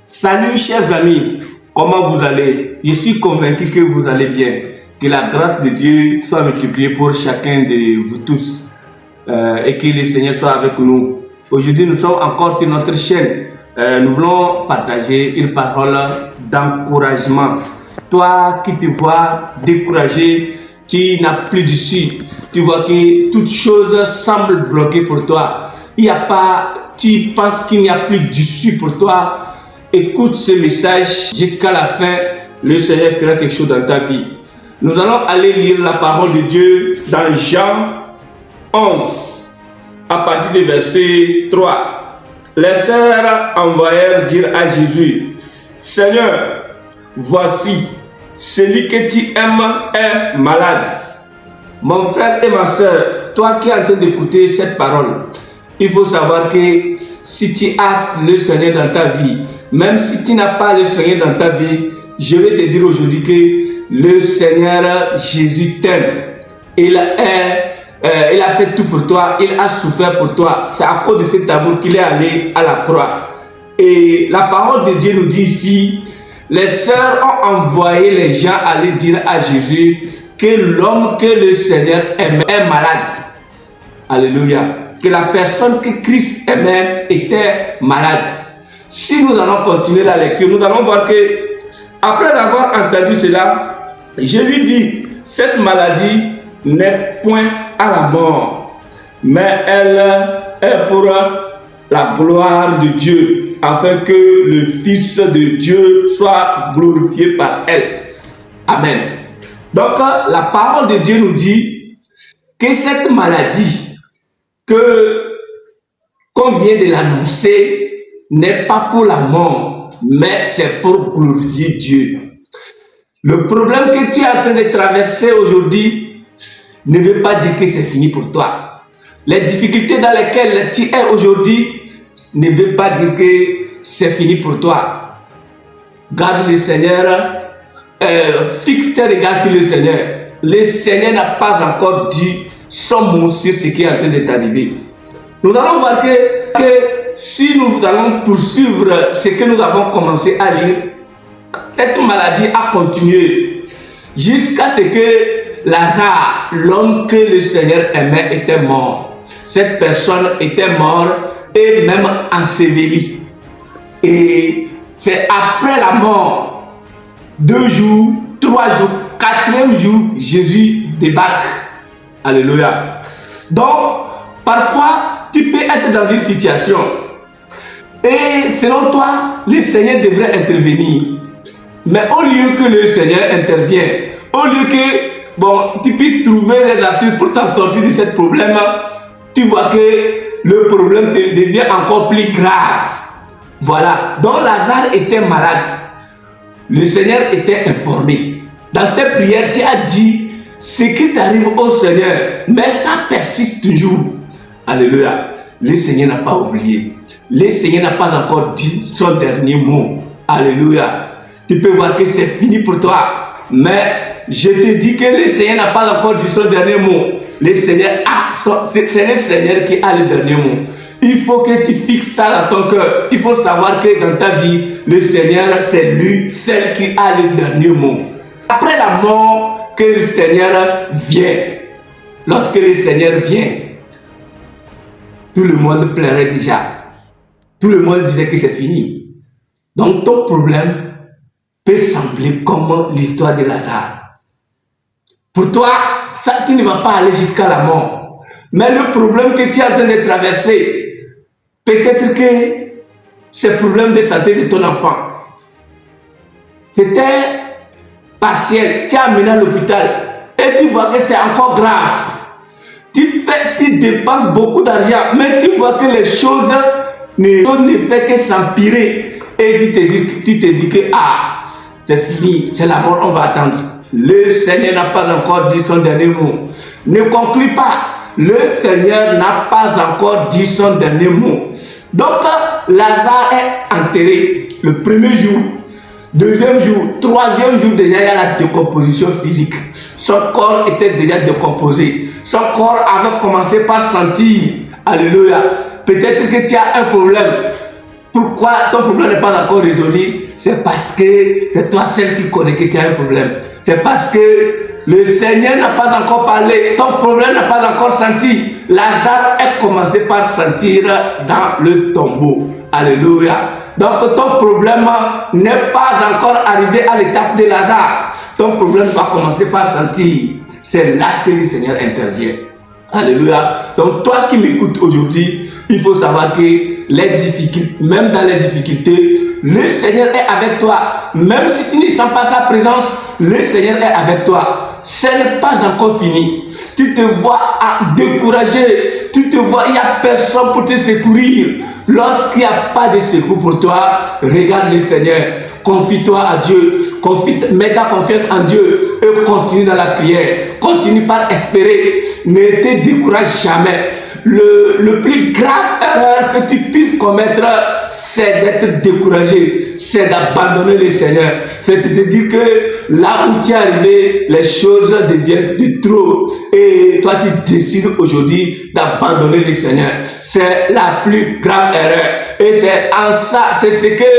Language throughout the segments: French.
Salut chers amis, comment vous allez? Je suis convaincu que vous allez bien. Que la grâce de Dieu soit multipliée pour chacun de vous tous et que le Seigneur soit avec nous. Aujourd'hui, nous sommes encore sur notre chaîne. Nous voulons partager une parole d'encouragement. Toi qui te vois découragé, tu n'as plus d'issue. Tu vois que toute chose semble bloquée pour toi. Tu penses qu'il n'y a plus d'issue pour toi. Écoute ce message jusqu'à la fin. Le Seigneur fera quelque chose dans ta vie. Nous allons aller lire la parole de Dieu dans Jean 11, à partir du verset 3. Les sœurs envoyèrent dire à Jésus: Seigneur, voici, celui que tu aimes est malade. Mon frère et ma sœur, toi qui es en train d'écouter cette parole, il faut savoir que si tu as le Seigneur dans ta vie, même si tu n'as pas le Seigneur dans ta vie, je vais te dire aujourd'hui que le Seigneur Jésus t'aime. Il a fait tout pour toi, il a souffert pour toi. C'est à cause de cet amour qu'il est allé à la croix. Et la parole de Dieu nous dit ici, les sœurs ont envoyé les gens aller dire à Jésus que l'homme que le Seigneur aimait est malade. Alléluia. Que la personne que Christ aimait était malade. Si nous allons continuer la lecture, nous allons voir que après avoir entendu cela, Jésus dit: cette maladie n'est point à la mort, mais elle est pour la gloire de Dieu, afin que le Fils de Dieu soit glorifié par elle. Amen. Donc la parole de Dieu nous dit que cette maladie qu'on vient de l'annoncer n'est pas pour la mort, mais c'est pour glorifier Dieu. Le problème que tu es en train de traverser aujourd'hui ne veut pas dire que c'est fini pour toi. Les difficultés dans lesquelles tu es aujourd'hui ne veut pas dire que c'est fini pour toi. Garde le Seigneur, fixe tes regards sur le Seigneur. Le Seigneur n'a pas encore dit son mot sur ce qui est en train de t'arriver. Nous allons voir que si nous allons poursuivre ce que nous avons commencé à lire, cette maladie a continué jusqu'à ce que Lazare, l'homme que le Seigneur aimait, était mort. Cette personne était morte et même ensevelie. Et c'est après la mort, 2 jours, 3 jours, 4e jour, Jésus débarque. Alléluia. Donc, parfois, tu peux être dans une situation et selon toi, le Seigneur devrait intervenir. Mais au lieu que le Seigneur intervienne, au lieu que tu puisses trouver des astuces pour t'en sortir de ce problème, tu vois que le problème devient encore plus grave. Voilà. Donc Lazare était malade. Le Seigneur était informé. Dans tes prières, tu as dit ce qui t'arrive au Seigneur, mais ça persiste toujours. Alléluia. Le Seigneur n'a pas oublié. Le Seigneur n'a pas encore dit son dernier mot. Alléluia. Tu peux voir que c'est fini pour toi. Mais je te dis que le Seigneur n'a pas encore dit son dernier mot. Le Seigneur c'est le Seigneur qui a le dernier mot. Il faut que tu fixes ça dans ton cœur. Il faut savoir que dans ta vie, le Seigneur, c'est lui, celle qui a le dernier mot. Après la mort, que le Seigneur vient. Lorsque le Seigneur vient, tout le monde pleurait déjà. Tout le monde disait que c'est fini. Donc ton problème peut sembler comme l'histoire de Lazare. Pour toi, tu ne vas pas aller jusqu'à la mort. Mais le problème que tu es en train de traverser, peut-être que c'est le problème de santé de ton enfant. C'était partiel. Tu es amené à l'hôpital et tu vois que c'est encore grave. Tu dépenses beaucoup d'argent, mais tu vois que les choses ne font que s'empirer. Et tu te dis que c'est fini, c'est la mort, on va attendre. Le Seigneur n'a pas encore dit son dernier mot. Ne conclue pas. Le Seigneur n'a pas encore dit son dernier mot. Donc, Lazare est enterré le premier jour, 2e jour, 3e jour, déjà il y a la décomposition physique. Son corps était déjà décomposé. Son corps avait commencé par sentir. Alléluia. Peut-être que tu as un problème. Pourquoi ton problème n'est pas encore résolu? C'est parce que c'est toi seul qui connais que tu as un problème. C'est parce que le Seigneur n'a pas encore parlé. Ton problème n'a pas encore senti. Lazare a commencé par sentir dans le tombeau. Alléluia. Donc ton problème n'est pas encore arrivé à l'étape de Lazare. Ton problème va commencer par sentir. C'est là que le Seigneur intervient. Alléluia. Donc toi qui m'écoutes aujourd'hui, il faut savoir que les difficultés, même dans les difficultés, le Seigneur est avec toi. Même si tu ne sens pas sa présence, le Seigneur est avec toi. Ce n'est pas encore fini. Tu te vois découragé. Tu te vois, il n'y a personne pour te secourir. Lorsqu'il n'y a pas de secours pour toi, regarde le Seigneur. Confie-toi à Dieu. Mets ta confiance en Dieu et continue dans la prière. Continue par espérer. Ne te décourage jamais. Le plus grave erreur que tu puisses commettre, c'est d'être découragé, c'est d'abandonner le Seigneur. C'est de te dire que là où tu es arrivé, les choses deviennent de trop. Et toi, tu décides aujourd'hui d'abandonner le Seigneur. C'est la plus grave erreur. Et c'est en ça, c'est ce que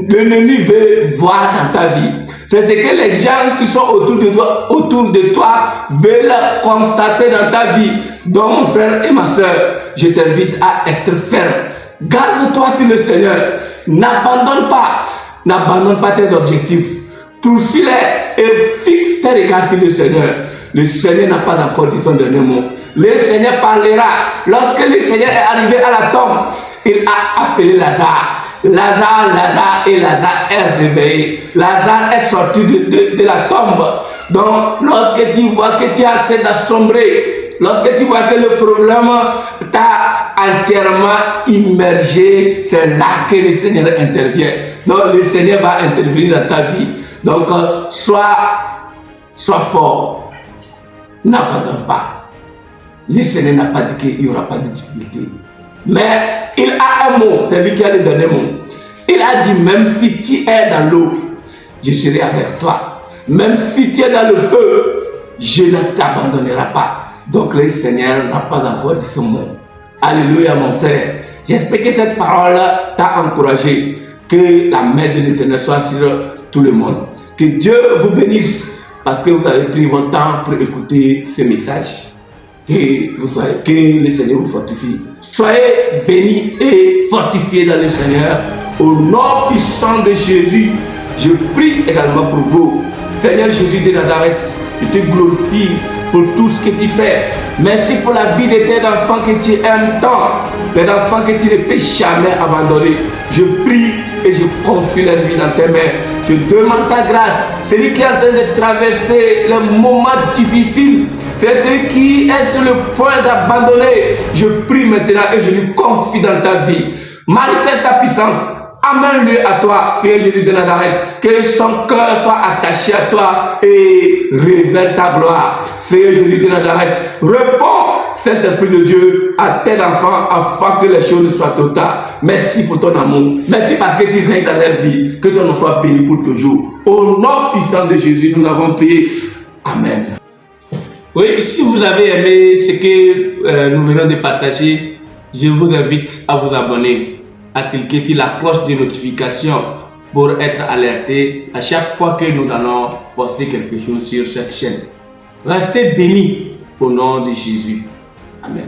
l'ennemi veut voir dans ta vie. C'est ce que les gens qui sont autour de toi veulent constater dans ta vie. Donc mon frère et ma soeur, je t'invite à être ferme. Garde-toi sur le Seigneur. N'abandonne pas tes objectifs. Poursuis-les et fixe tes regards sur le Seigneur. Le Seigneur n'a pas encore dit son dernier mot. Le Seigneur parlera. Lorsque le Seigneur est arrivé à la tombe, il a appelé Lazare. Lazare est réveillé. Lazare est sorti de la tombe. Donc, lorsque tu vois que tu es en train d'assombrer, lorsque tu vois que le problème t'a entièrement immergé, c'est là que le Seigneur intervient. Donc, le Seigneur va intervenir dans ta vie. Donc, sois fort. N'abandonne pas. Le Seigneur n'a pas dit qu'il n'y aura pas de difficulté. Mais il a un mot, c'est lui qui a le dernier mot. Il a dit, même si tu es dans l'eau, je serai avec toi. Même si tu es dans le feu, je ne t'abandonnerai pas. Donc le Seigneur n'a pas encore dit ce mot. Alléluia mon frère. J'espère que cette parole t'a encouragé. Que la main de l'Éternel soit sur tout le monde. Que Dieu vous bénisse parce que vous avez pris votre temps pour écouter ce message. Que le Seigneur vous fortifie. Soyez bénis et fortifiés dans le Seigneur. Au nom puissant de Jésus, je prie également pour vous. Seigneur Jésus de Nazareth, je te glorifie pour tout ce que tu fais. Merci pour la vie de tes enfants que tu aimes tant. Les enfants que tu ne peux jamais abandonner. Je prie et je confie leur vie dans tes mains. Je demande ta grâce. Celui qui est en train de traverser le moment difficile, celui qui est sur le point d'abandonner, je prie maintenant et je lui confie dans ta vie. Manifeste ta puissance. Amène-le à toi, Seigneur Jésus de Nazareth, que son cœur soit attaché à toi et révèle ta gloire. Seigneur Jésus de Nazareth, réponds, Saint-Esprit de Dieu, à tes enfants afin que les choses soient trop tard. Merci pour ton amour. Merci parce que tu règnes dans leur vie. Que ton nom soit béni pour toujours. Au nom puissant de Jésus, nous l'avons prié. Amen. Oui, si vous avez aimé ce que nous venons de partager, je vous invite à vous abonner, à cliquer sur la cloche de notification pour être alerté à chaque fois que nous allons poster quelque chose sur cette chaîne. Restez bénis au nom de Jésus. Amen.